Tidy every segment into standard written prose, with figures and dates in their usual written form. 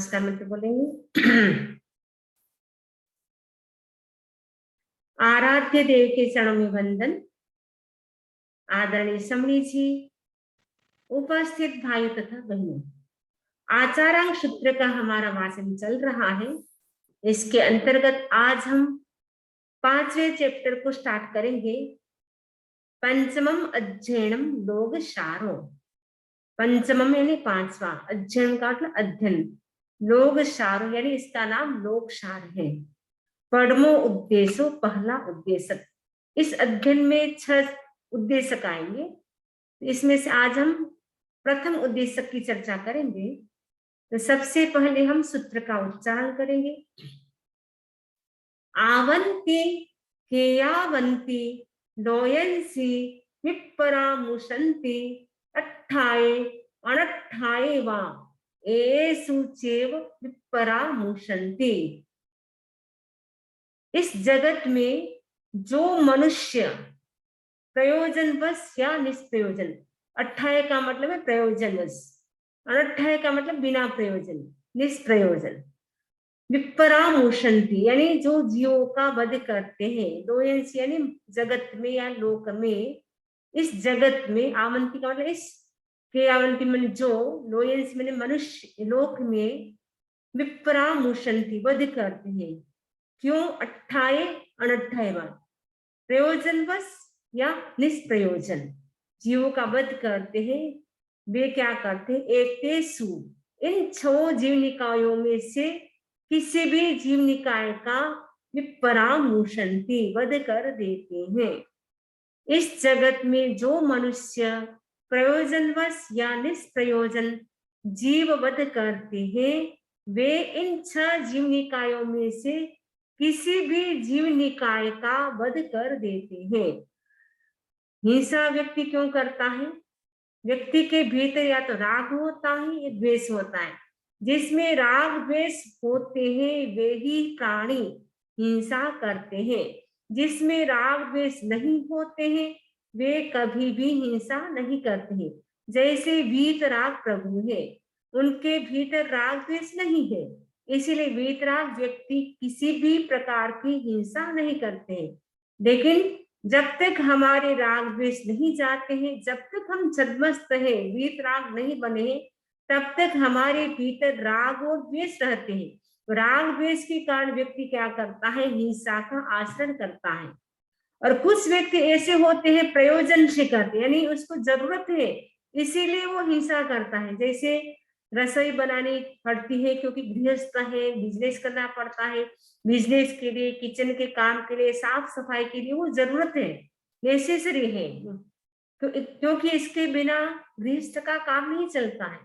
नमस्कार मित्र बोलेंगे। आराध्य देव के चरणों में वंदन। आदरणीय समणी जी, उपस्थित भाई तथा बहनों, आचारांक सूत्र का हमारा वाचन चल रहा है। इसके अंतर्गत आज हम 5वें चैप्टर को स्टार्ट करेंगे। पंचमम अध्ययनम लोक सारो। पंचमम यानी 5वां, अध्ययन का मतलब अध्ययन, लोक सारो यानी इसका नाम लोक सार है। परमो उद्देश्य, पहला उद्देश्य। इस अध्ययन में 6 उद्देश्य आएंगे। इसमें से आज हम प्रथम उद्देश्य की चर्चा करेंगे। तो सबसे पहले हम सूत्र का उच्चारण करेंगे। आवंती केयावंती लोयंसी विपरामुशंति अट्ठाए अनट्ठाए वा एषु चैव विपरामुशंति। इस जगत में जो मनुष्य प्रयोजनवश या निष्प्रयोजन, अट्ठाय का मतलब है प्रयोजनवश, अनट्ठाय का मतलब बिना प्रयोजन, निष्प्रयोजन, विपरामुशंति यानी जो जीवों का वध करते हैं। लोयंस यानी जगत में या लोक में, इस जगत में, आवंती का मतलब इस के, आवंती में जो, लोयंस मैंने मनुष्य लोक में, विपरामुशंति वध करते हैं। क्यों? अट्ठाए अनट्ठाए बार, प्रयोजनवश या निष्प्रयोजन जीवों का वध करते हैं। वे क्या करते हैं? एतेषु, इन 6 जीव निकायों में से किसी भी जीव निकाय का विपरामुशंति वध कर देते हैं। इस जगत में जो मनुष्य प्रयोजनवश या निष्प्रयोजन जीव वध करते हैं, वे इन 6 जीव निकायों में से किसी भी जीव निकाय का वध कर देते हैं। हिंसा व्यक्ति क्यों करता है? व्यक्ति के भीतर या तो राग होता है या द्वेष होता है। जिसमें राग द्वेष होते हैं वे ही प्राणी हिंसा करते हैं। जिसमें राग द्वेष नहीं होते हैं वे कभी भी हिंसा नहीं करते हैं। जैसे वीतराग प्रभु है, उनके भीतर राग द्वेष नहीं है, इसीलिए वीतराग व्यक्ति किसी भी प्रकार की हिंसा नहीं करते हैं। लेकिन जब तक हमारे राग द्वेष नहीं जाते हैं, जब तक हम छद्मस्त है, वीतराग नहीं बने, तब तक हमारे भीतर राग और द्वेष रहते हैं। तो राग द्वेष के कारण व्यक्ति क्या करता है? हिंसा का आचरण करता है। और कुछ व्यक्ति ऐसे होते हैं प्रयोजन से करते, यानी उसको जरूरत है इसीलिए वो हिंसा करता है। जैसे रसोई बनानी पड़ती है क्योंकि गृहस्थ है, बिजनेस करना पड़ता है, बिजनेस के लिए, किचन के काम के लिए, साफ सफाई के लिए वो जरूरत है, नेसेसरी है। क्योंकि इसके बिना गृहस्थ का काम नहीं चलता है,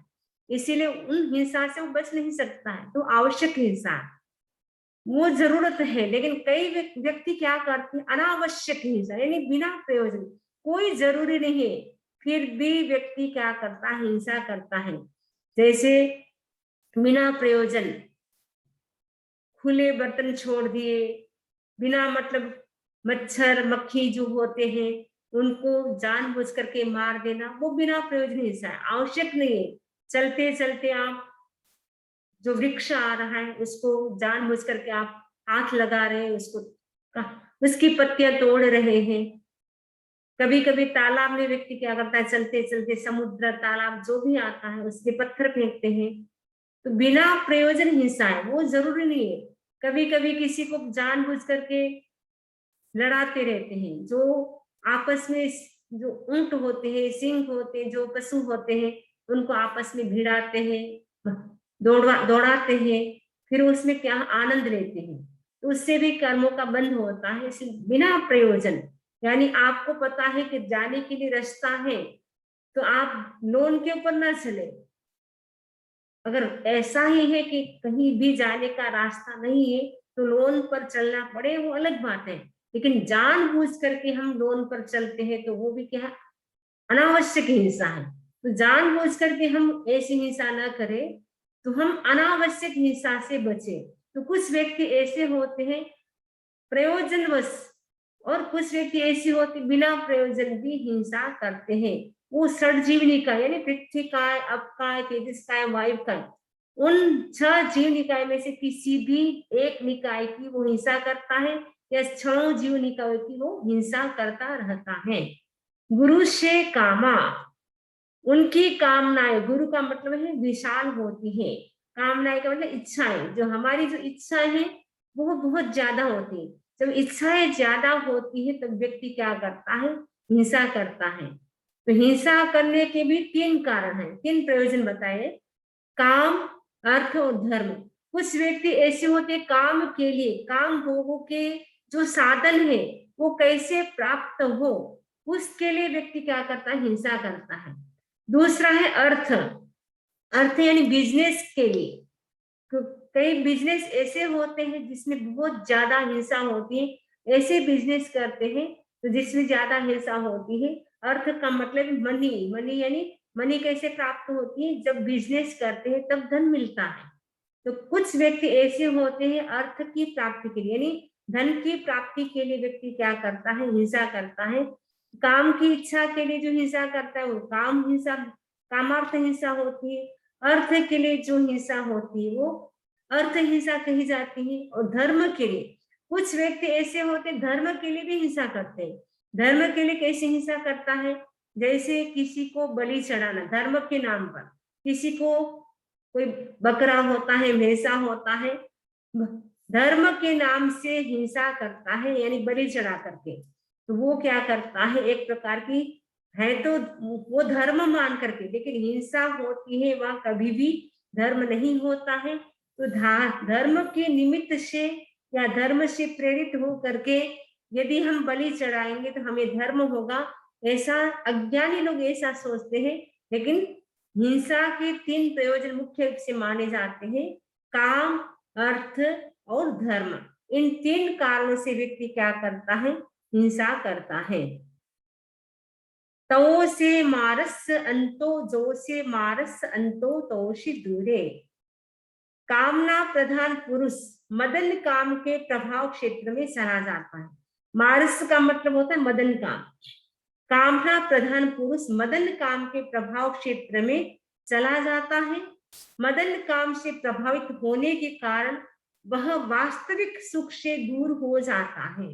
इसीलिए उन हिंसा से वो बच नहीं सकता है। तो आवश्यक हिंसा वो जरूरत है। लेकिन कई व्यक्ति क्या करते हैं? अनावश्यक हिंसा यानी बिना प्रयोजन, कोई जरूरी नहीं है, फिर भी व्यक्ति क्या करता है? हिंसा करता है। जैसे बिना प्रयोजन खुले बर्तन छोड़ दिए, बिना मतलब मच्छर मक्खी जो होते हैं उनको जानबूझ करके मार देना, वो बिना प्रयोजन हिंसा है, आवश्यक नहीं है। चलते चलते आप जो वृक्ष आ रहा है उसको जानबूझ करके आप हाथ लगा रहे हैं, उसकी पत्तियां तोड़ रहे हैं। कभी कभी तालाब में व्यक्ति क्या करता है? चलते चलते समुद्र, तालाब जो भी आता है उसके पत्थर फेंकते हैं। तो बिना प्रयोजन हिंसा है, वो जरूरी नहीं है। कभी कभी किसी को जानबूझ करके लड़ाते रहते हैं। जो आपस में जो ऊंट होते हैं, सिंह होते हैं, जो पशु होते हैं, उनको आपस में भिड़ाते हैं, दौड़ाते हैं, फिर उसमें क्या आनंद लेते हैं। तो उससे भी कर्मों का बंध होता है। इसलिए बिना प्रयोजन, यानी आपको पता है कि जाने के लिए रास्ता है तो आप लोन के ऊपर ना चले। अगर ऐसा ही है कि कहीं भी जाने का रास्ता नहीं है तो लोन पर चलना पड़े, वो अलग बात है। लेकिन जानबूझ करके हम लोन पर चलते हैं तो वो भी क्या? अनावश्यक हिंसा है। तो जानबूझ करके हम ऐसी हिंसा न करें, तो हम अनावश्यक हिंसा से बचे। तो कुछ व्यक्ति ऐसे होते हैं प्रयोजनवश, और कुछ व्यक्ति ऐसे होते बिना प्रयोजन भी हिंसा करते हैं। वो षड्जीवनी का यानी पृथ्वी काय, अप काय, तेजस काय, वायु काय, उन 6 जीव निकाय में से किसी भी एक निकाय की वो हिंसा करता है या 6 जीव निकाय की वो हिंसा करता रहता है। गुरु से कामा, उनकी कामनाएं, गुरु का मतलब है विशाल होती है, कामनाएं का मतलब इच्छाएं, जो हमारी जो इच्छाएं हैं वो बहुत ज्यादा होती है। जब इच्छाएं ज्यादा होती है तब व्यक्ति क्या करता है, हिंसा करता है। तो हिंसा करने के भी 3 कारण हैं, 3 प्रयोजन बताए, काम, अर्थ और धर्म। कुछ व्यक्ति ऐसे होते हैं काम के लिए, काम भोगों के जो साधन है वो कैसे प्राप्त हो उसके लिए व्यक्ति क्या करता है, हिंसा करता है। दूसरा है अर्थ, अर्थ यानी बिजनेस के लिए। कई बिजनेस ऐसे होते हैं जिसमें बहुत ज्यादा हिंसा होती है, ऐसे बिजनेस करते हैं तो जिसमें ज्यादा हिंसा होती है। अर्थ का मतलब मनी, मनी यानी मनी कैसे प्राप्त होती है, जब बिजनेस करते हैं तब धन मिलता है। तो कुछ व्यक्ति ऐसे होते हैं अर्थ की प्राप्ति के लिए यानी धन की प्राप्ति के लिए व्यक्ति क्या करता है, हिंसा करता है। काम की इच्छा के लिए जो हिंसा करता है वो काम हिंसा, कामार्थ हिंसा होती है। अर्थ के लिए जो हिंसा होती है वो अर्थ हिंसा कही जाती है। और धर्म के लिए कुछ व्यक्ति ऐसे होते हैं धर्म के लिए भी हिंसा करते हैं। धर्म के लिए कैसे हिंसा करता है, जैसे किसी को बलि चढ़ाना धर्म के नाम पर, किसी को कोई बकरा होता है, भैंसा होता है, धर्म के नाम से हिंसा करता है यानी बलि चढ़ा करके। तो वो क्या करता है, एक प्रकार की है तो वो धर्म मान करके, लेकिन हिंसा होती है वहां कभी भी धर्म नहीं होता है। तो धर्म के निमित्त से या धर्म से प्रेरित हो करके यदि हम बलि चढ़ाएंगे तो हमें धर्म होगा, ऐसा अज्ञानी लोग ऐसा सोचते हैं। लेकिन हिंसा के 3 प्रयोजन मुख्य रूप से माने जाते हैं, काम, अर्थ और धर्म। इन 3 कारणों से व्यक्ति क्या करता है, हिंसा करता है। तो से मारस अंतो, जो से मारस अंतो तोषि दूरे। कामना प्रधान पुरुष मदन काम के प्रभाव क्षेत्र में चला जाता है। मारस का मतलब होता है मदन काम। कामना प्रधान पुरुष मदन काम के प्रभाव क्षेत्र में चला जाता है। मदन काम से प्रभावित होने के कारण वह वास्तविक सुख से दूर हो जाता है।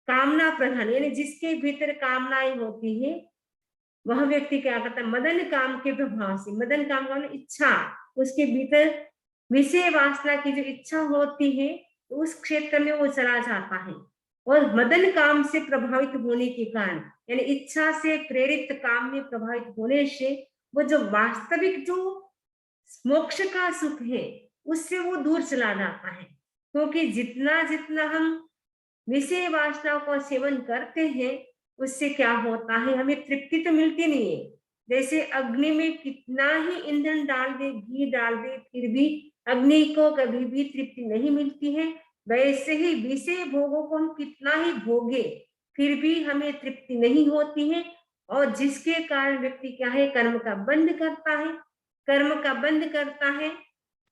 कामना प्रधान यानी जिसके भीतर कामनाएं होती है वह व्यक्ति क्या करता है, मदन काम के प्रभाव से, मदन काम का मतलब इच्छा, उसके भीतर विषय वासना की जो इच्छा होती है तो उस क्षेत्र में वो चला जाता है। और मदन काम से प्रभावित होने के कारण यानी इच्छा से प्रेरित काम में प्रभावित होने से वो जो वास्तविक जो मोक्ष का सुख है उससे वो दूर चला जाता है। क्योंकि जितना जितना हम विषय वासना का सेवन करते हैं उससे क्या होता है, हमें तृप्ति तो मिलती नहीं है। जैसे अग्नि में कितना ही ईंधन डाल दे, घी डाल दे, फिर भी अग्नि को कभी भी तृप्ति नहीं मिलती है। वैसे ही विषय भोगों को हम कितना ही भोगे फिर भी हमें तृप्ति नहीं होती है। और जिसके कारण व्यक्ति क्या है, कर्म का बंध करता है। कर्म का बंध करता है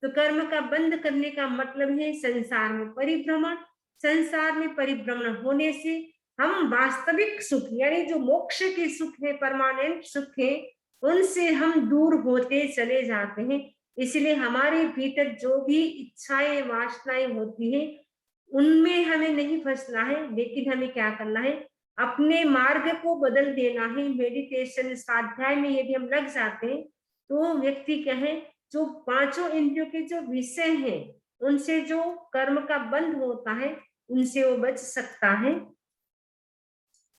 तो कर्म का बंध करने का मतलब है संसार में परिभ्रमण। संसार में परिभ्रमण होने से हम वास्तविक सुख यानी जो मोक्ष के सुख है, परमानेंट सुख है, उनसे हम दूर होते चले जाते हैं। इसलिए हमारे भीतर जो भी इच्छाएं वासनाएं होती है उनमें हमें नहीं फंसना है, लेकिन हमें क्या करना है, अपने मार्ग को बदल देना है। मेडिटेशन स्वाध्याय में यदि हम लग जाते हैं तो व्यक्ति क्या है, जो 5 इंद्रियों के जो विषय हैं उनसे जो कर्म का बंध होता है उनसे वो बच सकता है।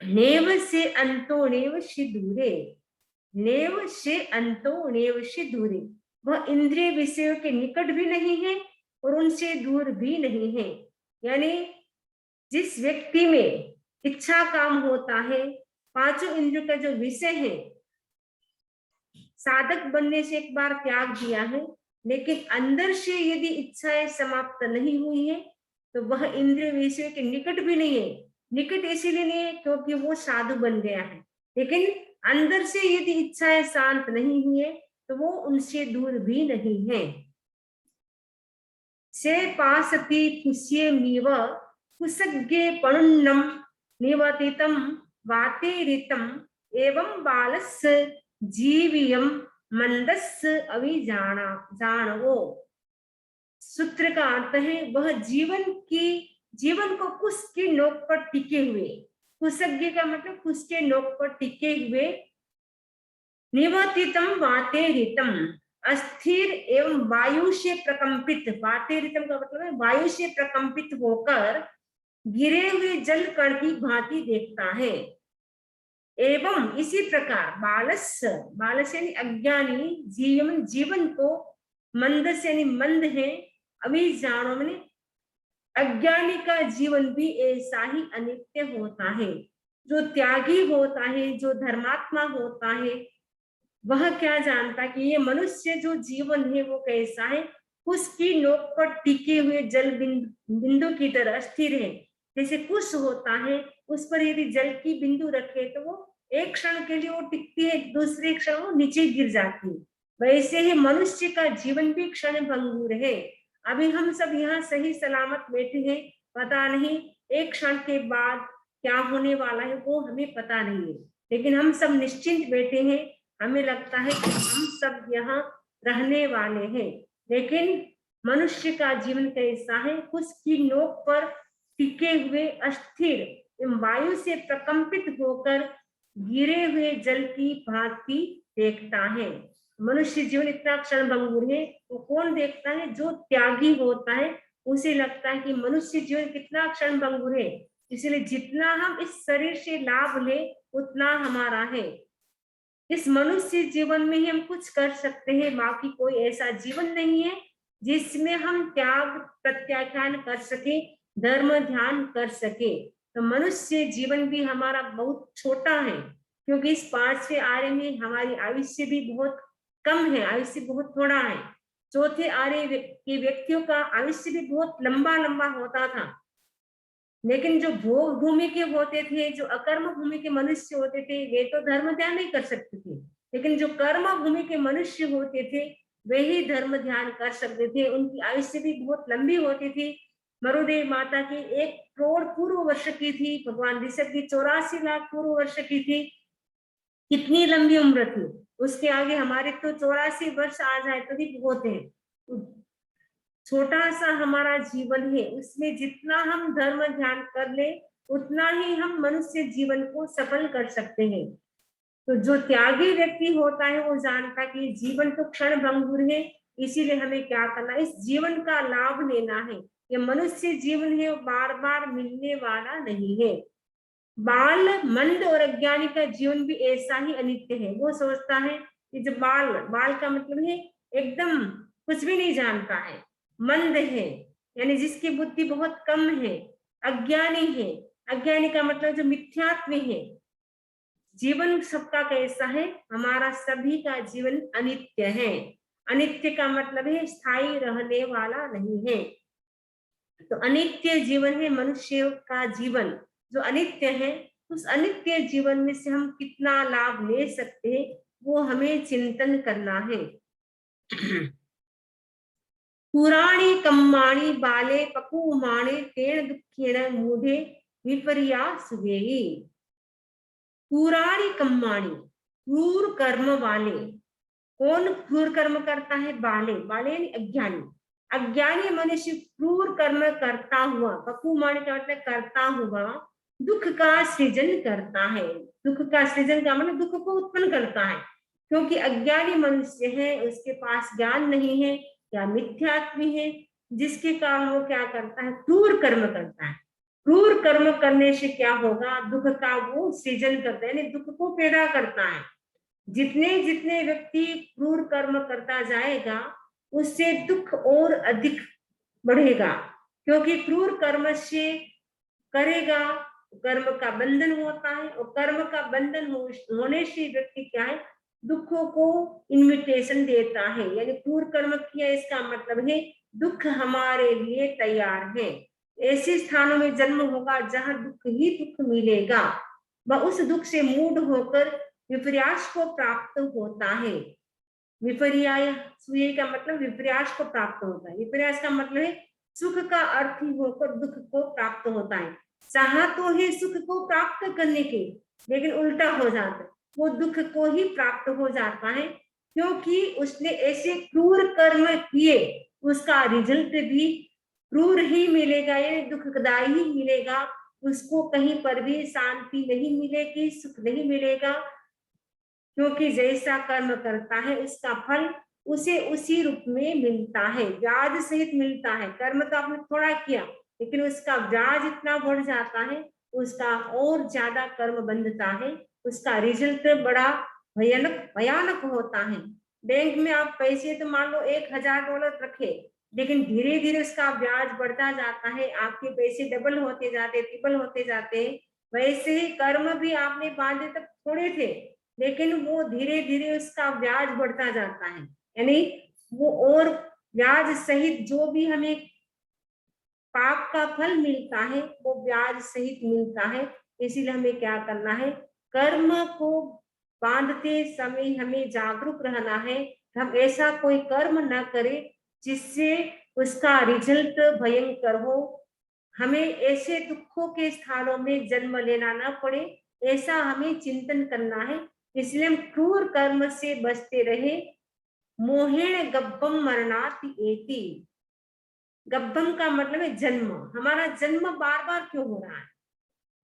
नेव से अंतो नेव से दूरे, नेव से अंतो नेव से दूरे। वह इंद्रिय विषयों के निकट भी नहीं है और उनसे दूर भी नहीं है। यानी जिस व्यक्ति में इच्छा काम होता है, 5 इंद्रियों का जो विषय है, साधक बनने से एक बार त्याग दिया है, लेकिन अंदर से यदि इच्छाएं समाप्त नहीं हुई है तो वह इंद्रिय विषय के निकट भी नहीं है। निकट इसीलिए नहीं है क्योंकि वो साधु बन गया है, लेकिन अंदर से यदि इच्छाएं शांत नहीं हुई है तो वो उनसे दूर भी नहीं है। से पासति पुष्यमीव कुसज्ञे पणुन्नम निवतितम वातेरितम एवं बालस्य जीवियम मंदस्य अभिजाना जानवो। सूत्र का अर्थ है वह जीवन को कुश की नोक पर टिके हुए, कुशज्ञ का मतलब कुश के नोक पर टिके हुए, निवर्तितम वातेरितम अस्थिर एवं वायु से प्रकंपित, वातेरितम का मतलब है वायु से प्रकंपित होकर गिरे हुए जल कण की भांति देखता है। एवं इसी प्रकार बालस यानी अज्ञानी जीवन को मंदस यानी मंद है, अभी जानो मैंने अज्ञानी का जीवन भी ऐसा ही अनित्य होता है। जो त्यागी होता है, जो धर्मात्मा होता है, वह क्या जानता कि ये मनुष्य जो जीवन है वो कैसा है, उसकी नोक पर टिके हुए जल बिंदु की तरह स्थिर है। जैसे कुश होता है, उस पर यदि जल की बिंदु रखे तो वो एक क्षण के लिए वो टिकती है, दूसरे क्षण वो नीचे गिर जाती है। वैसे ही मनुष्य का जीवन भी क्षण भंगुर है। अभी हम सब यहाँ सही सलामत बैठे हैं, पता नहीं एक क्षण के बाद क्या होने वाला है वो हमें पता नहीं है, लेकिन हम सब निश्चिंत बैठे हैं। हमें लगता है कि हम सब यहाँ रहने वाले हैं, लेकिन मनुष्य का जीवन कैसा है, उसकी नोक पर टिके हुए अस्थिर वायु से प्रकंपित होकर गिरे हुए जल की भांति देखता है। मनुष्य जीवन इतना क्षण भंगुर है, वो कौन देखता है? जो त्यागी होता है उसे लगता है कि मनुष्य जीवन कितना क्षण भंगुर है, इसलिए जितना हम इस शरीर से लाभ ले उतना हमारा है। इस मनुष्य जीवन में ही हम कुछ कर सकते हैं, बाकी कोई ऐसा जीवन नहीं है जिसमें हम त्याग प्रत्याख्यान कर सके, धर्म ध्यान कर सके। तो मनुष्य जीवन भी हमारा बहुत छोटा है, क्योंकि इस 5वें आर्य में हमारी आयुष्य भी बहुत कम है, आयुष्य बहुत थोड़ा है। चौथे आर्य के व्यक्तियों का आयुष्य भी बहुत लंबा लंबा होता था, लेकिन जो भोग भूमि के होते थे, जो अकर्म भूमि के मनुष्य होते थे, वे तो धर्म ध्यान नहीं कर सकते थे, लेकिन जो कर्म भूमि के मनुष्य होते थे वे ही धर्म ध्यान कर सकते थे। उनकी आयुष्य भी बहुत लंबी होती थी। मरुदेव माता की 1 करोड़ पूर्व वर्ष की थी, भगवान ऋषभ की 84 लाख पूर्व वर्ष की थी। कितनी लंबी उम्र थी। उसके आगे हमारे तो 84 वर्ष आ जाए तो भी बहुत है। छोटा सा हमारा जीवन है, उसमें जितना हम धर्म ध्यान कर ले उतना ही हम मनुष्य जीवन को सफल कर सकते हैं। तो जो त्यागी व्यक्ति होता है वो जानता कि जीवन तो क्षण भंगुर है, इसीलिए हमें क्या करना, इस जीवन का लाभ लेना है। ये मनुष्य जीवन है, बार बार मिलने वाला नहीं है। बाल मंद और अज्ञानी का जीवन भी ऐसा ही अनित्य है। वो सोचता है कि जो बाल का मतलब है एकदम कुछ भी नहीं जानता है, मंद है, यानी जिसकी बुद्धि बहुत कम है, अज्ञानी है। अज्ञानी का मतलब जो मिथ्यात्व है। जीवन सबका कैसा है? हमारा सभी का जीवन अनित्य है। अनित्य का मतलब है स्थायी रहने वाला नहीं है। तो अनित्य जीवन है मनुष्य का जीवन, जो अनित्य है। उस अनित्य जीवन में से हम कितना लाभ ले सकते हैं वो हमें चिंतन करना है। पुराणी कम्माणी बाले पकुमाणे तेन दुखेन मूढ़े विपर्या सुगेई। पुराणी कम्माणी क्रूर कर्म वाले। कौन क्रूर कर्म करता है? बाले, बाले यानी अज्ञानी। अज्ञानी मनुष्य क्रूर कर्म करता हुआ, पकुमाणी का मतलब करता हुआ, दुख का सृजन करता है। दुख का सृजन का मतलब दुख को उत्पन्न करता है, क्योंकि अज्ञानी मनुष्य है, उसके पास ज्ञान नहीं है या मिथ्यात्मी है, जिसके कारण वो क्या करता है? क्रूर कर्म करता है। क्रूर कर्म करने से क्या होगा? दुख का वो सृजन करता है, यानी दुख को पैदा करता है। जितने जितने व्यक्ति क्रूर कर्म करता जाएगा उससे दुख और अधिक बढ़ेगा, क्योंकि क्रूर कर्म से करेगा कर्म का बंधन होता है, और कर्म का बंधन होने से व्यक्ति क्या है? दुखों को इन्विटेशन देता है। यानी क्रूर कर्म किया इसका मतलब है दुख हमारे लिए तैयार है। ऐसे स्थानों में जन्म होगा जहां दुख ही दुख मिलेगा, वह उस दुख से मूढ़ होकर विपर्यास को प्राप्त होता है। विपर्याय का मतलब विपर्यास को प्राप्त होता है। विपर्यास का मतलब है सुख का अर्थी होकर दुख को प्राप्त होता है। चाहा तो है सुख को प्राप्त करने के, लेकिन उल्टा हो जाता है, वो दुख को ही प्राप्त हो जाता है। क्योंकि उसने ऐसे क्रूर कर्म किए, उसका रिजल्ट भी क्रूर ही मिलेगा, ये दुखदाई ही मिलेगा। उसको कहीं पर भी शांति नहीं मिलेगी, सुख नहीं मिलेगा, क्योंकि जैसा कर्म करता है उसका फल उसे उसी रूप में मिलता है, ब्याज सहित मिलता है। कर्म तो आपने थोड़ा किया, लेकिन उसका ब्याज इतना बढ़ जाता है, उसका और ज्यादा कर्म बंधता है, उसका रिजल्ट बड़ा भयानक भयानक होता है। बैंक में आप पैसे तो मान लो $1000 रखे, लेकिन धीरे धीरे उसका ब्याज बढ़ता जाता है, आपके पैसे डबल होते जाते, ट्रिपल होते जाते हैं। वैसे ही कर्म भी आपने बांधे तब थोड़े थे, लेकिन वो धीरे धीरे उसका ब्याज बढ़ता जाता है, यानी वो और ब्याज सहित जो भी हमें पाप का फल मिलता है वो ब्याज सहित मिलता है। इसीलिए हमें क्या करना है, कर्म को बांधते समय हमें जागरूक रहना है। हम ऐसा कोई कर्म न करें जिससे उसका रिजल्ट भयंकर हो, हमें ऐसे दुखों के स्थानों में जन्म लेना न पड़े, ऐसा हमें चिंतन करना है। इसलिए हम क्रूर कर्म से बचते रहे। मोहेण गब्बम मरणाति एति। गब्बम का मतलब है जन्म, हमारा जन्म बार बार क्यों हो रहा है?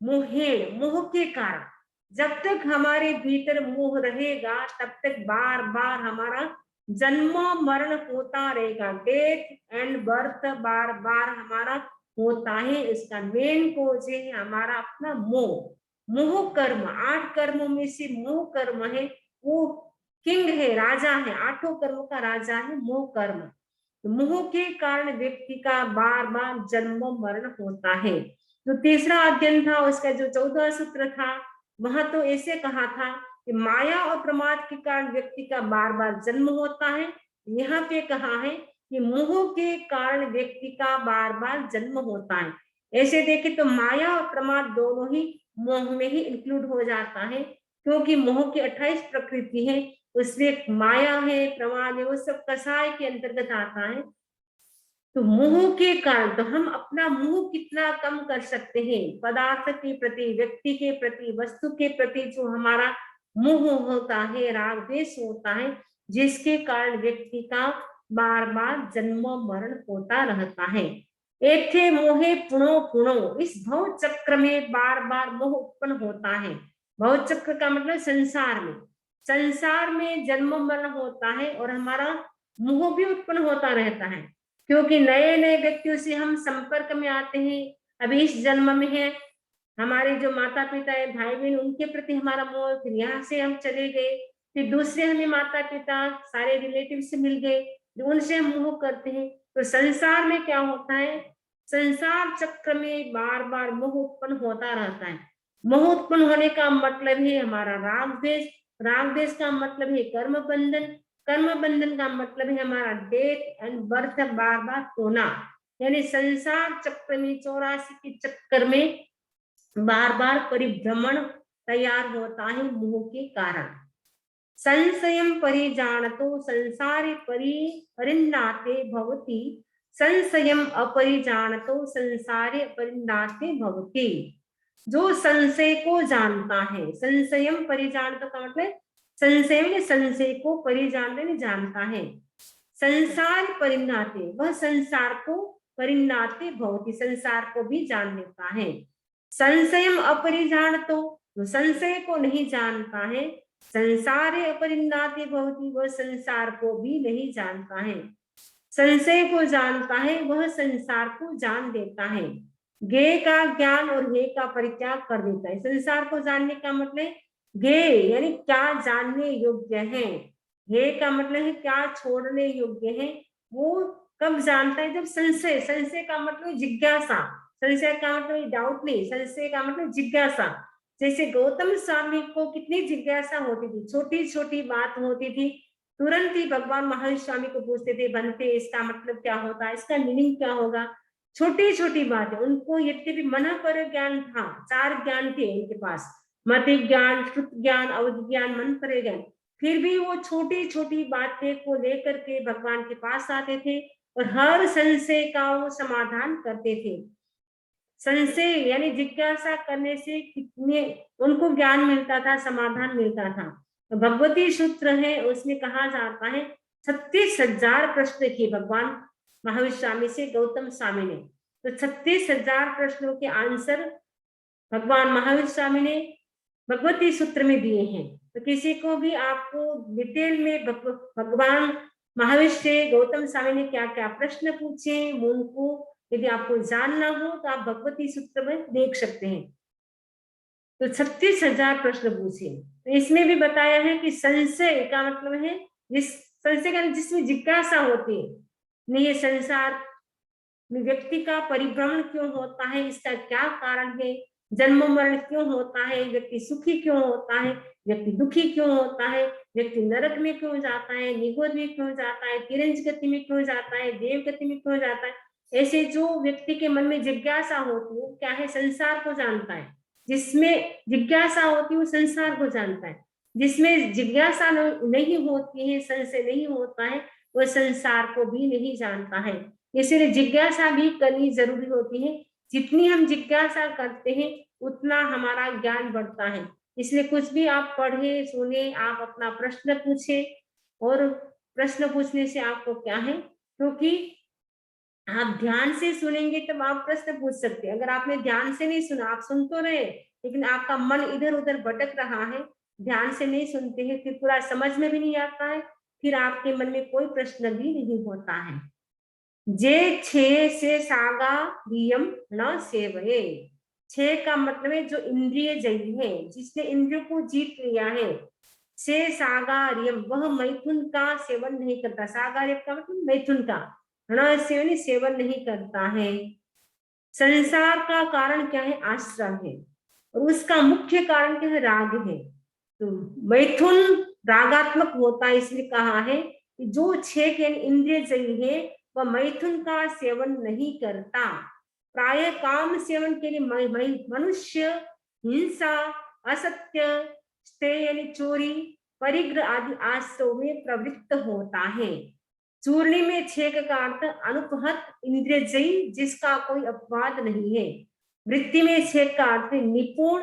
मोहेण, मोह के कारण। जब तक हमारे भीतर मोह रहेगा तब तक बार बार हमारा जन्म मरण होता रहेगा, डेथ एंड बर्थ बार बार हमारा होता है। इसका मेन कोज है हमारा अपना मोह। मोह कर्म, 8 कर्मों में से मोह कर्म है वो किंग है, राजा है, 8 कर्मों का राजा है मोह कर्म। मोह के कारण व्यक्ति का बार बार जन्म मरण होता है। जो तीसरा अध्ययन था उसका जो 14 सूत्र था, वहां तो ऐसे कहा था कि माया और प्रमाद के कारण व्यक्ति का बार बार जन्म होता है। यहाँ पे कहा है कि मोह के कारण व्यक्ति का बार बार जन्म होता है। ऐसे देखे तो माया और प्रमाद दोनों ही मोह में ही इंक्लूड हो जाता है, क्योंकि मोह की 28 प्रकृति है, उसमें माया है, प्रमाद है, वो सब कसाय के अंतर्गत आता है। तो मोह के कारण तो हम अपना मोह कितना कम कर सकते हैं, पदार्थ के प्रति, व्यक्ति के प्रति, वस्तु के प्रति जो हमारा मोह होता है, राग द्वेष होता है, जिसके कारण व्यक्ति का बार बार जन्म मरण होता रहता है। एथे मोहे पुनो पुनो, इस भव चक्र में बार बार मोह उत्पन्न होता है। भव चक्र का मतलब संसार में, संसार में जन्म मरण होता है और हमारा मोह भी उत्पन्न होता रहता है, क्योंकि नए नए व्यक्तियों से हम संपर्क में आते हैं। अभी इस जन्म में है हमारे जो माता पिता है, भाई बहन, उनके प्रति हमारा मोह, फिर यहाँ से हम चले गए, फिर दूसरे हमें माता पिता सारे रिलेटिव से मिल गए, उनसे हम मोह करते हैं। तो संसार में क्या होता है, संसार चक्र में बार बार मोह उत्पन्न होता रहता है। मोह उत्पन्न होने का मतलब है हमारा राग द्वेष, राग द्वेष का मतलब है कर्म बंधन, कर्म बंधन का मतलब है हमारा डेथ एंड बर्थ, बार बार होना। यानी संसार चक्र में 84 के चक्कर में बार बार परिभ्रमण तैयार होता है मोह के कारण। संशयं परिजानतो संसारे परिन्नाते भवति, संशयं अपरिजानतो संसारे अपरिन्नाते भवति। जो संशय को जानता है, संशयम परिजानतो का मतलब संशय में संशय को परिजानने जानता है। संसार परिन्नाते, वह संसार को परिन्नाते भवति, संसार को भी जान लेता है। संशयम अपरिजानतो, जो संशय को नहीं जानता है, संसारे अपरिन्नाते भवति, वह संसार को भी नहीं जानता है। संशय को जानता है वह संसार को जान देता है। गे का ज्ञान और हे का परित्याग कर देता है। संसार को जानने का मतलब गे यानी क्या जानने योग्य है, हे का मतलब है क्या छोड़ने योग्य है। वो कब जानता है, जब संशय, संशय का मतलब जिज्ञासा, संशय का मतलब डाउट नहीं, संशय का मतलब जिज्ञासा। जैसे गौतम स्वामी को कितनी जिज्ञासा होती थी, छोटी छोटी बात होती थी, तुरंत ही भगवान महावीर स्वामी को पूछते थे, बनते इसका मतलब क्या होता है, इसका मीनिंग क्या होगा। छोटी छोटी बातें उनको, यद्यपि मन पर ज्ञान था, 4 ज्ञान थे इनके पास, मति ज्ञान, श्रुत ज्ञान, अवधि ज्ञान, मन पर ज्ञान, फिर भी वो छोटी छोटी बातें को लेकर के भगवान के पास आते थे और हर संशय का वो समाधान करते थे। संशय यानी जिज्ञासा करने से कितने उनको ज्ञान मिलता था, समाधान मिलता था। तो भगवती सूत्र है, उसमें कहा जाता है 36,000 प्रश्न किए भगवान महावीर स्वामी से गौतम स्वामी ने। तो 36,000 प्रश्नों के आंसर भगवान महावीर स्वामी ने भगवती सूत्र में दिए हैं। तो किसी को भी आपको डिटेल में भगवान महावीर से गौतम स्वामी ने क्या क्या प्रश्न पूछे, उनको यदि आपको जानना हो तो आप भगवती सूत्र में देख सकते हैं। तो 36,000 प्रश्न पूछे। तो इसमें भी बताया है कि संशय का मतलब है जिस संशय का जिसमें जिज्ञासा होती है, नहीं ये संसार व्यक्ति का परिभ्रमण क्यों होता है, इसका क्या कारण है, जन्म मरण क्यों होता है, व्यक्ति सुखी क्यों होता है, व्यक्ति दुखी क्यों होता है, व्यक्ति नरक में क्यों जाता है, निगोद में क्यों जाता है, तिरंज गति में क्यों जाता है, देव गति में क्यों जाता है। ऐसे जो व्यक्ति के मन में जिज्ञासा होती है क्या है, संसार को जानता है। जिसमें जिज्ञासा होती है वो संसार को जानता है। जिसमें जिज्ञासा नहीं होती है, संशय नहीं होता है, वो संसार को भी नहीं जानता है। इसलिए जिज्ञासा भी करनी जरूरी होती है। जितनी हम जिज्ञासा करते हैं उतना हमारा ज्ञान बढ़ता है। इसलिए कुछ भी आप पढ़े सुने, आप अपना प्रश्न पूछे, और प्रश्न पूछने से आपको क्या है, क्योंकि आप ध्यान से सुनेंगे तब आप प्रश्न पूछ सकते हैं। अगर आपने ध्यान से नहीं सुना, आप सुन तो रहे लेकिन आपका मन इधर उधर भटक रहा है, ध्यान से नहीं सुनते हैं, फिर पूरा समझ में भी नहीं आता है, फिर आपके मन में कोई प्रश्न भी नहीं होता है। जे छे से सागा रियम न सेवये। छे का मतलब है जो इंद्रिय जयी है, जिसने इंद्रियों को जीत लिया है। से सागार्यम, वह मैथुन का सेवन नहीं करता। सागार्यम का मतलब मैथुन का, सेवन नहीं करता है। संसार का कारण क्या है, आश्रम है, और उसका मुख्य कारण क्या है, राग है। तो मैथुन रागात्मक होता है, इसलिए कहा है कि जो छह के इंद्रिय जयी है वह मैथुन का सेवन नहीं करता। प्राय काम सेवन के लिए मनुष्य हिंसा, असत्य, स्तेय यानी चोरी, परिग्रह आदि आश्रव में प्रवृत्त होता है। चूर्णी में छेक का अर्थ अनुपहत इंद्रिय जयी, जिसका कोई अपवाद नहीं है। वृत्ति में छेक का अर्थ निपुण,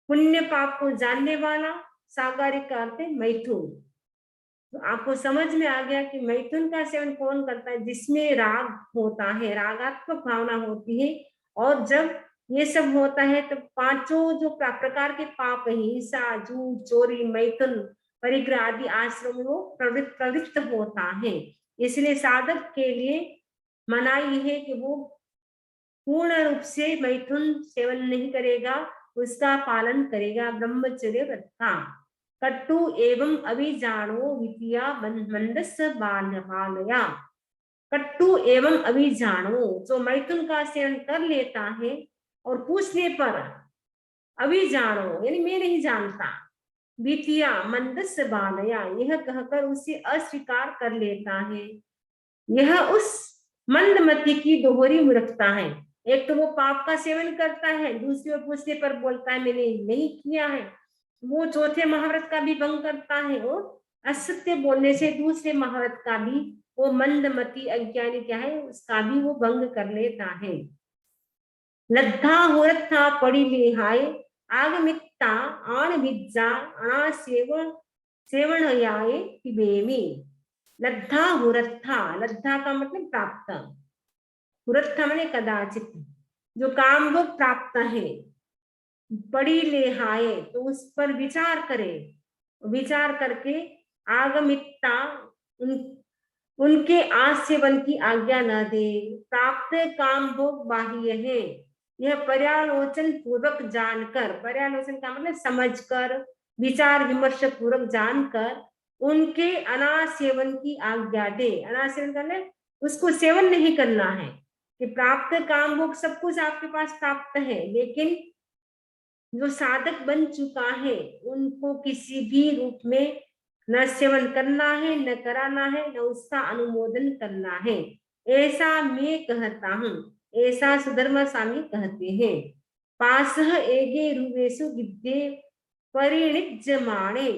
पुण्य पाप को जानने वाला। सागारिक का अर्थ है मैथुन। तो आपको समझ में आ गया कि मैथुन का सेवन कौन करता है, जिसमें राग होता है, रागात्मक भावना होती है। और जब ये सब होता है तो पांचों जो प्रकार के पाप है, हिंसा, झूठ, चोरी, मैथुन, परिग्रह आदि आश्रम में वो प्रवृत्त होता है। इसलिए साधक के लिए मनाही है कि वो पूर्ण रूप से मैथुन सेवन नहीं करेगा, उसका पालन करेगा, ब्रह्मचर्य व्रत का। कट्टु एवं अभिजानो विद्या मंदस बालया। कट्टु एवं अभिजानो, जो मैथुन का सेवन कर लेता है और पूछने पर अभिजानो यानी मैं नहीं जानता, विद्या मंदस बालया यह कहकर उसे अस्वीकार कर लेता है, यह उस मंदमती की दोहरी मूर्खता है। एक तो वो पाप का सेवन करता है, दूसरी ओर पूछने पर बोलता है मैंने नहीं किया है। वो चौथे महाव्रत का भी भंग करता है, और असत्य बोलने से दूसरे महाव्रत का भी वो मंदमती अज्ञानी क्या है उसका भी वो भंग कर लेता है। लद्धा होरथा पड़ी लिहाय आगमित्ता आण विज्जा अणा सेवणयाय पिबेमी। लद्धा हुरत्था, लद्धा का मतलब प्राप्त, हुरत्था माने कदाचित, जो काम वो प्राप्त है। बड़ी लेहाए तो उस पर विचार करे, विचार करके आगमित्ता उनके आज सेवन की आज्ञा न दे। प्राप्त काम भोग बाह्य है, यह पर्यालोचन पूर्वक जानकर, पर्यालोचन का मतलब समझकर, विचार विमर्श पूर्वक जानकर उनके अनासेवन की आज्ञा दे। अनासेवन करने उसको सेवन नहीं करना है, कि प्राप्त काम भोग सब कुछ आपके पास प्राप्त है, लेकिन जो साधक बन चुका है उनको किसी भी रूप में न सेवन करना है, न कराना है, न उसका अनुमोदन करना है। ऐसा मैं कहता हूँ, ऐसा सुधर्मा स्वामी कहते हैं। पास एगे रूपेशु विद्ये परिणिज्यमाणे।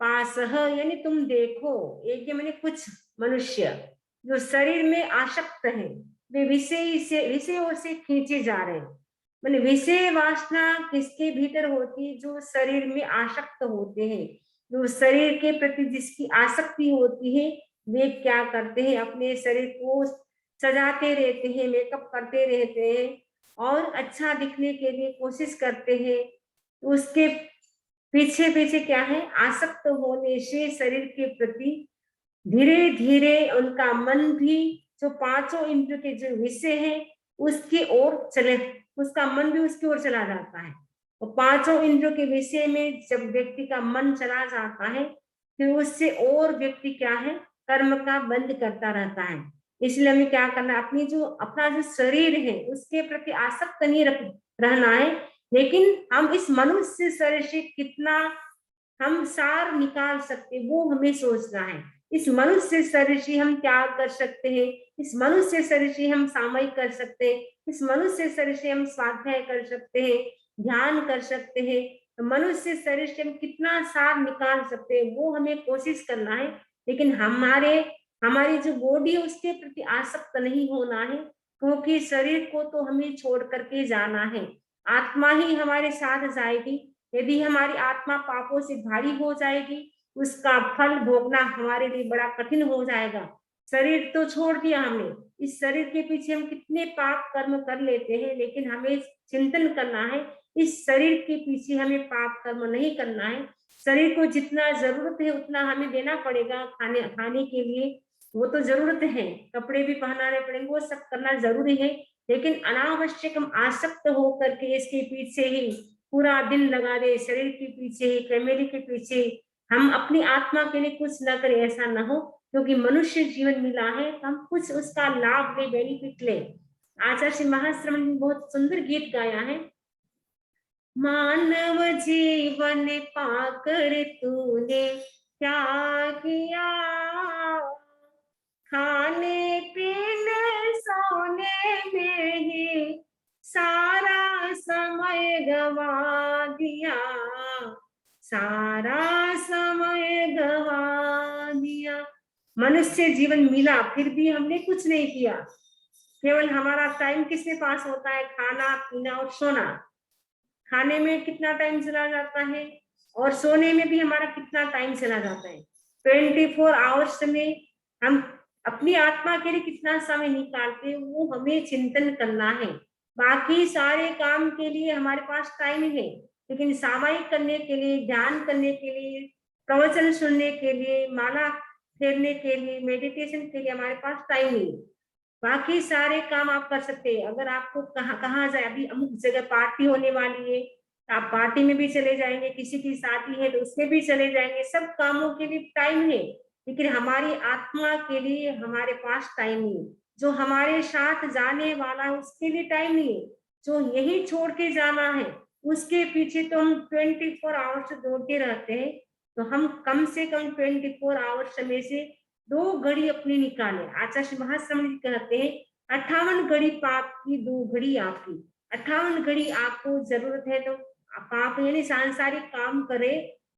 पास यानी तुम देखो, एक मैंने कुछ मनुष्य जो शरीर में आसक्त है, वे विषयों से खींचे जा रहे हैं। मैंने विषय वासना किसके भीतर होती है? जो शरीर में आसक्त होते हैं, जो शरीर के प्रति जिसकी आसक्ति होती है, वे क्या करते हैं? अपने शरीर को सजाते रहते हैं, मेकअप करते रहते हैं और अच्छा दिखने के लिए कोशिश करते हैं। उसके पीछे पीछे क्या है? आसक्त होने से शरीर के प्रति धीरे धीरे उनका मन भी जो पांचों इंद्रिय के जो विषय है उसकी ओर चले, उसका मन भी उसकी ओर चला जाता है। और पांचों इंद्रियों के विषय में जब व्यक्ति का मन चला जाता है, फिर उससे और व्यक्ति क्या है? कर्म का बंद करता रहता है। इसलिए हमें क्या करना है? अपनी जो अपना जो शरीर है उसके प्रति आसक्त नहीं रहना है, लेकिन हम इस मनुष्य शरीर से कितना हम सार निकाल सकते, वो हमें सोचना है। इस मनुष्य शरीर से हम त्याग कर सकते हैं, इस मनुष्य शरीर से हम सामयिक कर सकते हैं, इस मनुष्य शरीर से हम स्वाध्याय कर सकते हैं, ध्यान कर सकते हैं। तो मनुष्य शरीर से हम कितना सार निकाल सकते हैं वो हमें कोशिश करना है। लेकिन हमारी जो बॉडी है उसके प्रति आसक्त नहीं होना है, क्योंकि शरीर को तो हमें छोड़ करके जाना है। आत्मा ही हमारे साथ जाएगी। यदि हमारी आत्मा पापों से भारी हो जाएगी, उसका फल भोगना हमारे लिए बड़ा कठिन हो जाएगा। शरीर तो छोड़ दिया हमने, इस शरीर के पीछे हम कितने पाप कर्म कर लेते हैं, लेकिन हमें चिंतन करना है इस शरीर के पीछे हमें पाप कर्म नहीं करना है। शरीर को जितना जरूरत है उतना हमें देना पड़ेगा, खाने के लिए वो तो जरूरत है, कपड़े भी पहनाने पड़ेंगे, वो सब करना जरूरी है। लेकिन अनावश्यक हम आसक्त होकर के इसके पीछे ही पूरा दिन लगा दे, शरीर के पीछे, फैमिली के पीछे, हम अपनी आत्मा के लिए कुछ न करें, ऐसा न हो। क्योंकि मनुष्य जीवन मिला है, हम कुछ उसका लाभ ले, बेनिफिट ले। आचार्य श्री महाश्रमण ने बहुत सुंदर गीत गाया है। मानव जीवन पाकर तूने क्या किया, खाने पीने सोने में ही सारा समय गवा दिया, सारा समय गवा दिया। मनुष्य जीवन मिला फिर भी हमने कुछ नहीं किया। केवल हमारा टाइम किसमें पास होता है? खाना पीना और सोना। खाने में कितना टाइम चला जाता है और सोने में भी हमारा कितना टाइम चला जाता है। 24 आवर्स में हम अपनी आत्मा के लिए कितना समय निकालते हैं वो हमें चिंतन करना है। बाकी सारे काम के लिए हमारे पास टाइम है, लेकिन सामायिक करने के लिए, ध्यान करने के लिए, प्रवचन सुनने के लिए, माला फेरने के लिए, मेडिटेशन के लिए हमारे पास टाइम नहीं। बाकी सारे काम आप कर सकते हैं। अगर आपको कहाँ कहाँ जाए, अभी अमुक जगह पार्टी होने वाली है, आप पार्टी में भी चले जाएंगे, किसी की शादी है तो उसमें भी चले जाएंगे, सब कामों के लिए टाइम है। लेकिन हमारी आत्मा के लिए हमारे पास टाइम नहीं। जो हमारे साथ जाने वाला है उसके लिए टाइम नहीं है। जो यही छोड़ के जाना है उसके पीछे तो हम 24 आवर्स दौड़ते रहते हैं। तो हम कम से कम 24 आवर्स में से 2 घड़ी अपनी निकाले। आचार्य महाश्रम जी कहते हैं 58 घड़ी पाप की, 2 घड़ी आपकी। 58 घड़ी आपको जरूरत है तो पाप यानी सांसारिक काम करे,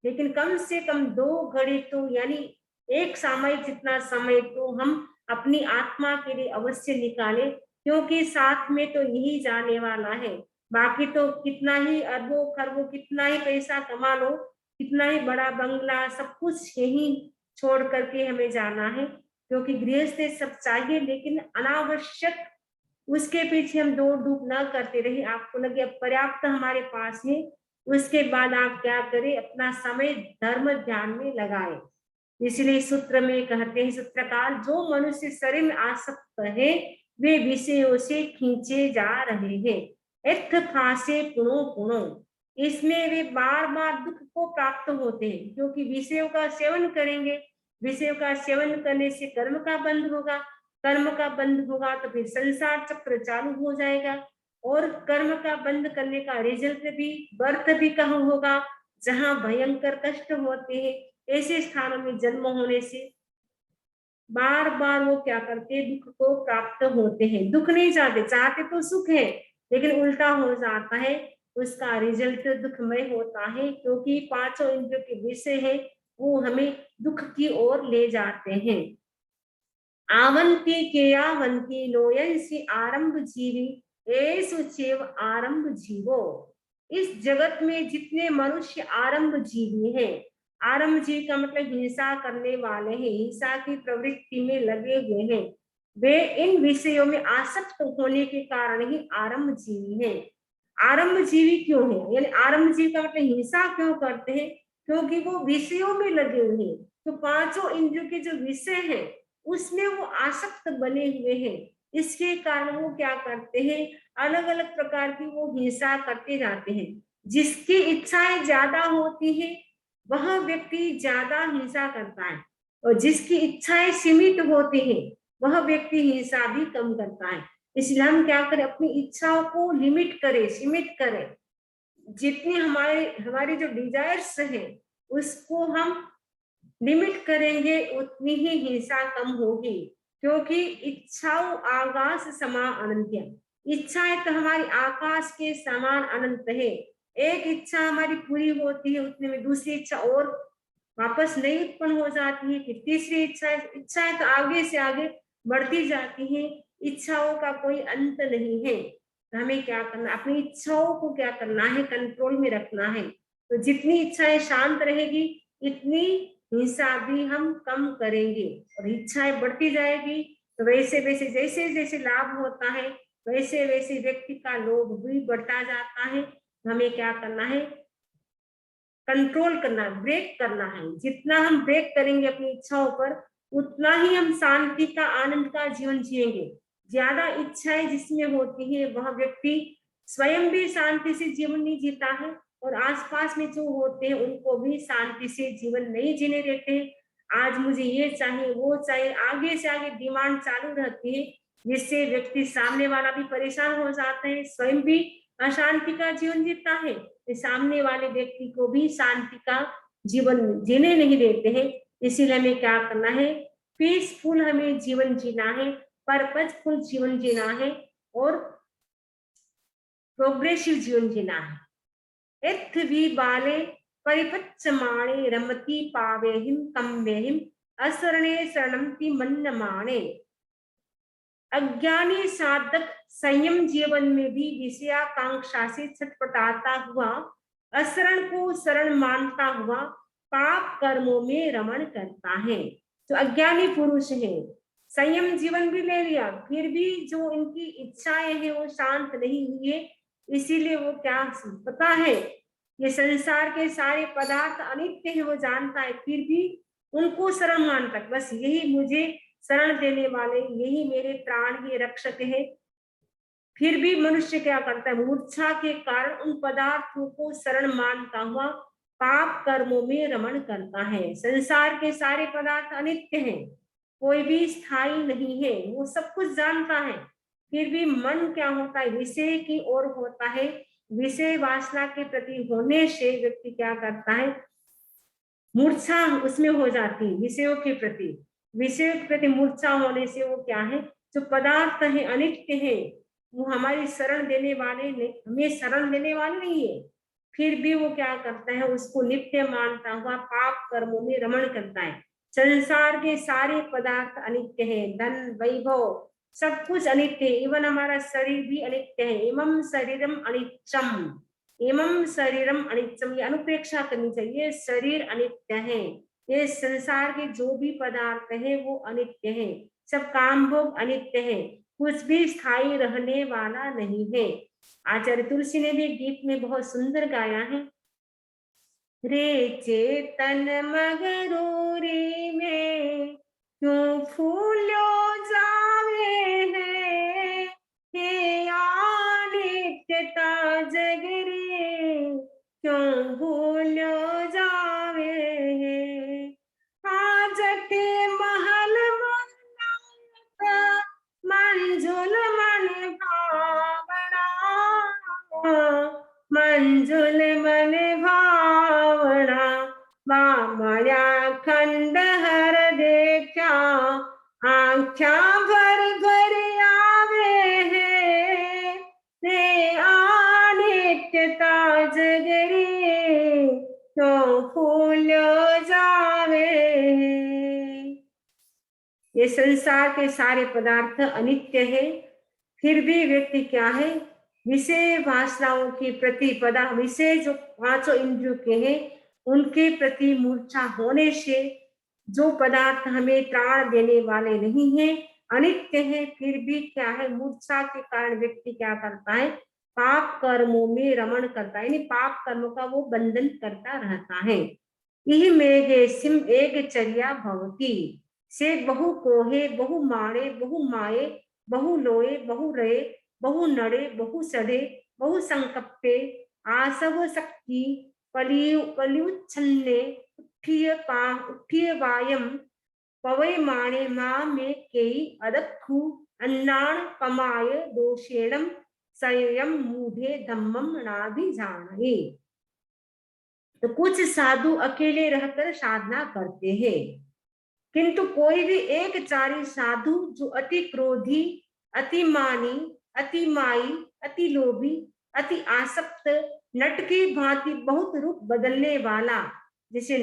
लेकिन कम से कम 2 घड़ी तो यानी एक सामयिक जितना समय तो हम अपनी आत्मा के लिए अवश्य निकाले, क्योंकि साथ में तो यही जाने वाला है। बाकी तो कितना ही अरबों खरबों कितना ही पैसा कमा लो, कितना ही बड़ा बंगला, सब कुछ यही छोड़ करके हमें जाना है। क्योंकि गृहस्थ सब चाहिए, लेकिन अनावश्यक उसके पीछे हम दौड़ धूप ना करते रहे। आपको लगे अब पर्याप्त हमारे पास है, उसके बाद आप क्या करें? अपना समय धर्म ध्यान में लगाए। इसलिए सूत्र में कहते हैं सूत्रकार, जो मनुष्य शरीर में आसक्त है वे विषयों से खींचे जा रहे हैं। अर्थ फांसे पुणो पुणो, इसमें वे बार बार दुख को प्राप्त होते हैं, क्योंकि विषयों का सेवन करेंगे। विषयों का सेवन करने से कर्म का बंध होगा, कर्म का बंध होगा तो फिर संसार चक्र चालू हो जाएगा। और कर्म का बंद करने का रिजल्ट भी, बर्थ भी कहाँ होगा? जहाँ भयंकर कष्ट होते हैं, ऐसे स्थानों में जन्म होने से बार बार वो क्या करते हैं? दुख को प्राप्त होते हैं। दुख नहीं चाहते, चाहते तो सुख है, लेकिन उल्टा हो जाता है, उसका रिजल्ट दुखमय होता है। क्योंकि पांचों इंद्रियों के विषय है वो हमें दुख की ओर ले जाते हैं। आवंती के आवंती लोयन से आरंभ जीवी, एषु चैव आरंभ जीवो। इस जगत में जितने मनुष्य आरंभ जीवी हैं, आरंभ जीवी का मतलब हिंसा करने वाले हैं, हिंसा की प्रवृत्ति में लगे हुए हैं, वे इन विषयों में आसक्त होने के कारण ही आरंभ जीवी हैं। आरंभ जीवी क्यों है, यानी आरंभ जीवी का मतलब हिंसा क्यों करते हैं, क्योंकि वो विषयों में लगे हुए हैं। तो पांचों इंद्रियों के जो विषय हैं उसमें वो आसक्त बने हुए हैं। इसके कारण वो क्या करते हैं, अलग अलग प्रकार की वो हिंसा करते जाते हैं। जिसकी इच्छाएं ज्यादा होती है वह व्यक्ति ज्यादा हिंसा करता है, और जिसकी इच्छाएं सीमित होती है वह व्यक्ति हिंसा भी कम करता है। इसलिए हम क्या करें, अपनी इच्छाओं को लिमिट करें, सीमित करें। जितनी हमारी जो डिजायर्स है उसको हम लिमिट करेंगे उतनी ही हिंसा कम होगी, क्योंकि इच्छाओं आकाश समान अनंत। इच्छाएं तो हमारी आकाश के समान अनंत है। एक इच्छा हमारी पूरी होती है उतने में दूसरी इच्छा और वापस नहीं उत्पन्न हो जाती है, फिर तीसरी इच्छाएं तो आगे से आगे बढ़ती जाती है। इच्छाओं का कोई अंत नहीं है। तो हमें क्या करना, अपनी इच्छाओं को क्या करना है, कंट्रोल में रखना है। तो जितनी इच्छाएं शांत रहेगी इतनी हिंसा भी हम कम करेंगे, और इच्छाएं बढ़ती जाएगी तो वैसे वैसे जैसे जैसे लाभ होता है वैसे वैसे व्यक्ति का लोभ भी बढ़ता जाता है। हमें क्या करना है, कंट्रोल करना, ब्रेक करना है। जितना हम ब्रेक करेंगे अपनी इच्छाओं पर उतना ही हम शांति का, आनंद का जीवन जिएंगे। ज्यादा इच्छाएं जिसमें होती है वह व्यक्ति स्वयं भी शांति से जीवन नहीं जीता है, और आसपास में जो होते हैं उनको भी शांति से जीवन नहीं जीने देते। आज मुझे ये चाहिए वो चाहिए, आगे से आगे डिमांड चालू रहती है, जिससे व्यक्ति सामने वाला भी परेशान हो जाता है, स्वयं भी अशांति का जीवन जीता है, सामने वाले व्यक्ति को भी शांति का जीवन जीने नहीं देते हैं। इसीलिए हमें क्या करना है, पीसफुल हमें जीवन जीना है, पर्पजफुल जीवन जीना है, और प्रोग्रेसिव जीवन जीना है। इत्थ भी बाले परिपच्यमाणे रमति पावेहिम कम्वेहिम असरणे शरणंति मन्नमाणे। अज्ञानी साधक संयम जीवन में भी विषयाकांक्षा से छटपटाता हुआ, असरण को शरण मानता हुआ पाप कर्मों में रमण करता है। जो अज्ञानी पुरुष है, संयम जीवन भी ले लिया, फिर भी जो इनकी इच्छाएं हैं वो शांत नहीं हुई है। इसीलिए वो क्या पता है, ये संसार के सारे पदार्थ अनित्य है, वो जानता है, फिर भी उनको शरण मानता है, बस यही मुझे शरण देने वाले, यही मेरे प्राण के रक्षक है। फिर भी मनुष्य क्या करता है, मूर्छा के कारण उन पदार्थों को शरण मानता हुआ पाप कर्मों में रमण करता है। संसार के सारे पदार्थ अनित्य हैं, कोई भी स्थायी नहीं है, वो सब कुछ जानता है, फिर भी मन क्या होता है, विषय की ओर होता है। विषय वासना के प्रति होने से व्यक्ति क्या करता है, मूर्छा उसमें हो जाती है। विषयों के प्रति मूर्छा होने से वो क्या है, जो पदार्थ है अनित्य है, वो हमारी शरण देने वाले नहीं, हमें शरण देने वाले नहीं है, फिर भी वो क्या करता है, उसको नित्य मानता हुआ पाप कर्मों में रमण करता है। संसार के सारे पदार्थ अनित्य है, धन वैभव सब कुछ अनित्य है, इवन हमारा शरीर भी अनित्य है। इमं शरीरम अनित्यम, एवं शरीरम अनित्यम, ये अनुप्रेक्षा करनी चाहिए। शरीर अनित्य है, ये संसार के जो भी पदार्थ है वो अनित्य है, सब काम भोग अनित्य है, कुछ भी स्थायी रहने वाला नहीं है। आचार्य तुलसी ने भी गीत में बहुत सुंदर गाया है, रे चेतन मगरू रे में क्यों फूलो जावे है, हे अनित्यता जग रे क्यों भूलो जावे है। आज के महल मंजुल मन भावना, मंजुल मन भावना, माया खंडहर देखा आख्या भर भर आवे है, रे अनित्यता जगरी तो फूल जावे। ये संसार के सारे पदार्थ अनित्य है, फिर भी व्यक्ति क्या है, विषय वासनाओं के प्रति विषय जो पांचों इंद्रियों के हैं उनके प्रति मूर्छा होने से जो पदार्थ हमें प्राण देने वाले नहीं है, अनित्य है, फिर भी क्या है, मूर्छा के कारण व्यक्ति क्या करता है, पाप कर्मों में रमण करता है, यानी पाप कर्मों का वो बंधन करता रहता है। यह मेघे सिम एक चर्या भवती से बहु कोहे बहु माणे बहु माये बहु लोए बहु रहे बहु नड़े बहु सड़े बहु संकप्पे आसव शक्ति पलियुच्छन्ने उठिय वायम पवै माणे मा में केई अदक्षु अन्नाण पमाय दोषेणम संयम मूढ़े धम्मम नाभिजानहि। तो कुछ साधु अकेले रहकर साधना करते हैं, किंतु कोई भी एक चारी साधु जो अति क्रोधी, अति मानी, अति माई, अति लोभी, अति आसक्त, नट की भांति बहुत रूप बदलने वाला, जैसे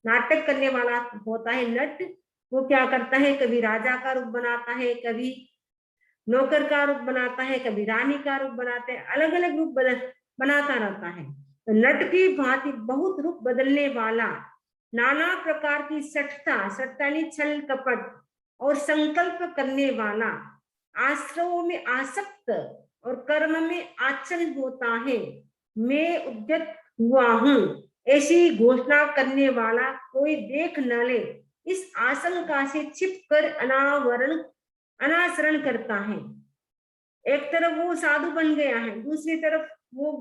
नाटक करने वाला होता है नट, वो क्या करता है, कभी राजा का रूप बनाता है, कभी नौकर का रूप बनाता है, कभी रानी का रूप बनाते हैं, अलग अलग रूप बनाता रहता है। तो नट की भांति बहुत रूप बदलने वाला, नाना प्रकार की सठता छल कपट और संकल्प करने वाला, आश्रवों में आसक्त और कर्म में आचरण होता है, मैं उद्यत हुआ हूं ऐसी घोषणा करने वाला कोई देख न ले, इस आशंका से छिपकर अनाचरण करता है। एक तरफ वो साधु बन गया है, दूसरी तरफ वो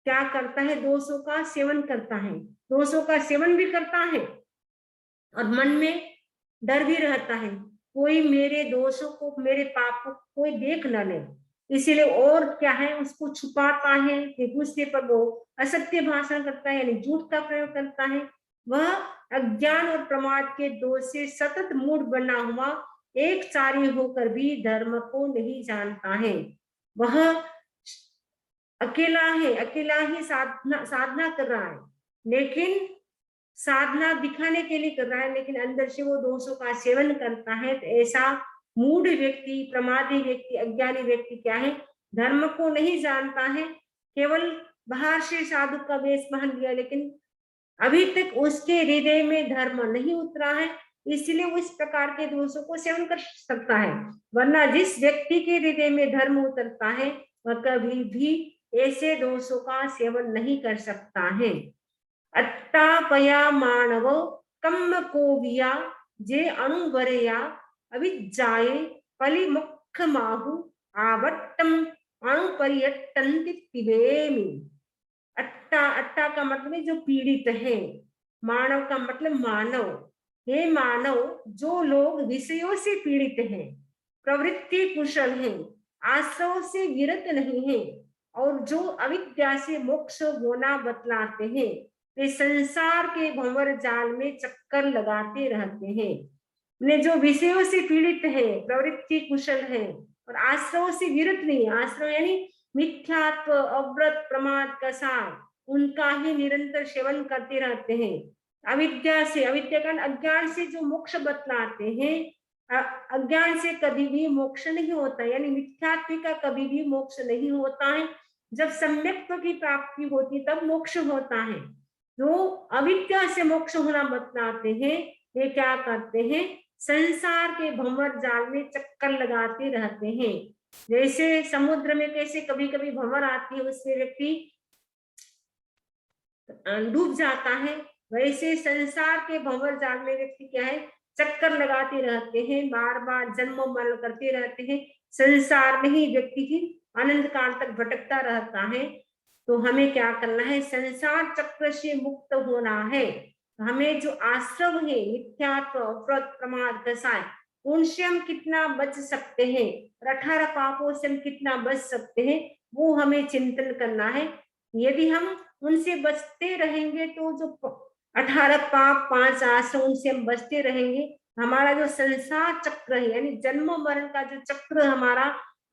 क्या करता है, दोषों का सेवन करता है, दोषों का सेवन भी करता है और मन में डर भी रहता है, कोई मेरे दोषों को, मेरे पाप को कोई देख न ले, इसीलिए और क्या है, उसको छुपाता है कि दूसरे पर वो असत्य भाषण करता है, यानी झूठ का प्रयोग करता है। वह अज्ञान और प्रमाद के दोष से सतत मूढ़ बना हुआ एक चारी होकर भी धर्म को नहीं जानता है। वह अकेला है, अकेला ही साधना कर रहा है, लेकिन साधना दिखाने के लिए कर रहा है, लेकिन अंदर से वो दोषों का सेवन करता है। तो ऐसा मूढ़ व्यक्ति, प्रमादी व्यक्ति, अज्ञानी व्यक्ति क्या है, धर्म को नहीं जानता है, केवल बाहर से साधु का वेश पहन लिया, लेकिन अभी तक उसके हृदय में धर्म नहीं उतरा है, इसलिए वो इस प्रकार के दोषों को सेवन कर सकता है। वरना जिस व्यक्ति के हृदय में धर्म उतरता है वह कभी भी ऐसे दोषों का सेवन नहीं कर सकता है। अट्टापया मानव कम्म कोविया जे अणुवरया अविज्जाये पलि मुख माहु आवट्टम अणुपरियट्टन्ति पिबेमि। अट्टा, अट्टा का मतलब है जो पीड़ित है, मानव का मतलब मानव। हे मानव, जो लोग विषयों से पीड़ित हैं, प्रवृत्ति कुशल हैं, आश्रव से विरत नहीं हैं और जो अविद्या से मोक्ष होना बतलाते हैं, वे संसार के भंवर जाल में चक्कर लगाते रहते हैं। ने जो विषयों से पीड़ित है, प्रवृत्ति कुशल है और आश्रव से विरत नहीं, आश्रव यानी मिथ्यात्व, अव्रत, प्रमाद, कसाय, उनका ही निरंतर सेवन करते रहते हैं। अविद्या से, अविद्या का अज्ञान से जो मोक्ष बतलाते हैं, अज्ञान से कभी भी मोक्ष नहीं होता, यानी मिथ्यात्व का कभी भी मोक्ष नहीं होता है। जब सम्यक्त्व की प्राप्ति होती तब मोक्ष होता है। जो अविद्या से मोक्ष होना बतलाते हैं, वे क्या करते हैं, संसार के भंवर जाल में चक्कर लगाते रहते हैं। जैसे समुद्र में कैसे कभी कभी भंवर आती है, उससे व्यक्ति डूब जाता है, वैसे संसार के भंवर जाल में व्यक्ति क्या है, चक्कर लगाते रहते हैं, बार बार जन्म मरण करते रहते हैं, संसार में ही व्यक्ति की अनंत काल तक भटकता रहता है। तो हमें क्या करना है, संसार चक्र से मुक्त होना है। हमें जो आश्रव है, मिथ्यात्व, अव्रत, प्रमाद, कसाय, उनसे हम कितना बच सकते हैं, 18 पापों से हम कितना बच सकते हैं, वो हमें चिंतन करना है। यदि हम उनसे बचते रहेंगे तो जो 18 पाप, 5 आश्रम, उनसे हम बचते रहेंगे, हमारा जो संसार चक्र है, यानी जन्म मरण का जो चक्र हमारा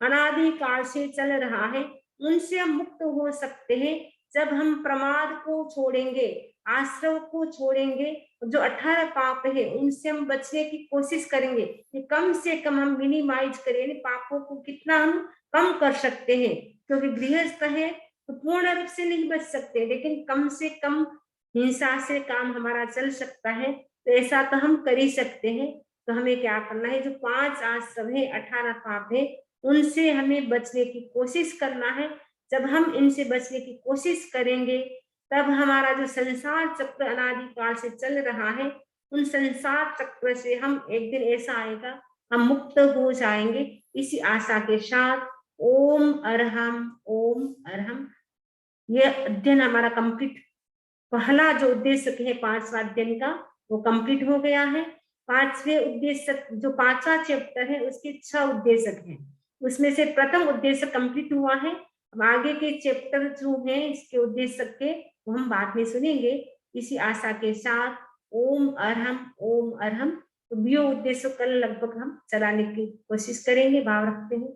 अनादि काल से चल रहा है, उनसे हम मुक्त हो सकते हैं। जब हम प्रमाद को छोड़ेंगे, आश्रव को छोड़ेंगे, जो 18 पाप है उनसे हम बचने की कोशिश करेंगे कि कम से कम हम मिनिमाइज करें, यानी पापों को कितना हम कम कर सकते हैं, क्योंकि गृहस्थ है तो पूर्ण रूप से नहीं बच सकते, लेकिन कम से कम हिंसा से काम हमारा चल सकता है, तो ऐसा तो हम कर ही सकते हैं। तो हमें क्या करना है, जो 5 आश्रम है, 18 पाप है, उनसे हमें बचने की कोशिश करना है। जब हम इनसे बचने की कोशिश करेंगे तब हमारा जो संसार चक्र अनादिकाल से चल रहा है, उन संसार चक्र से हम एक दिन ऐसा आएगा हम मुक्त हो जाएंगे। इसी आशा के साथ ओम अरहम, ओम अरहम। ये अध्ययन हमारा कंप्लीट, पहला जो उद्देश्य है 5वां अध्ययन का वो कंप्लीट हो गया है। 5वें उद्देश्य जो 5वां चैप्टर है उसके 6 उद्देश्य हैं, उसमें से प्रथम उद्देश्य कंप्लीट हुआ है। अब आगे के चैप्टर जो है इसके उद्देश्य के वो हम बाद में सुनेंगे। इसी आशा के साथ ओम अरहम, ओम अरहम। तो bio उद्देश्य कल लगभग हम चलाने की कोशिश करेंगे, भाव रखते हैं।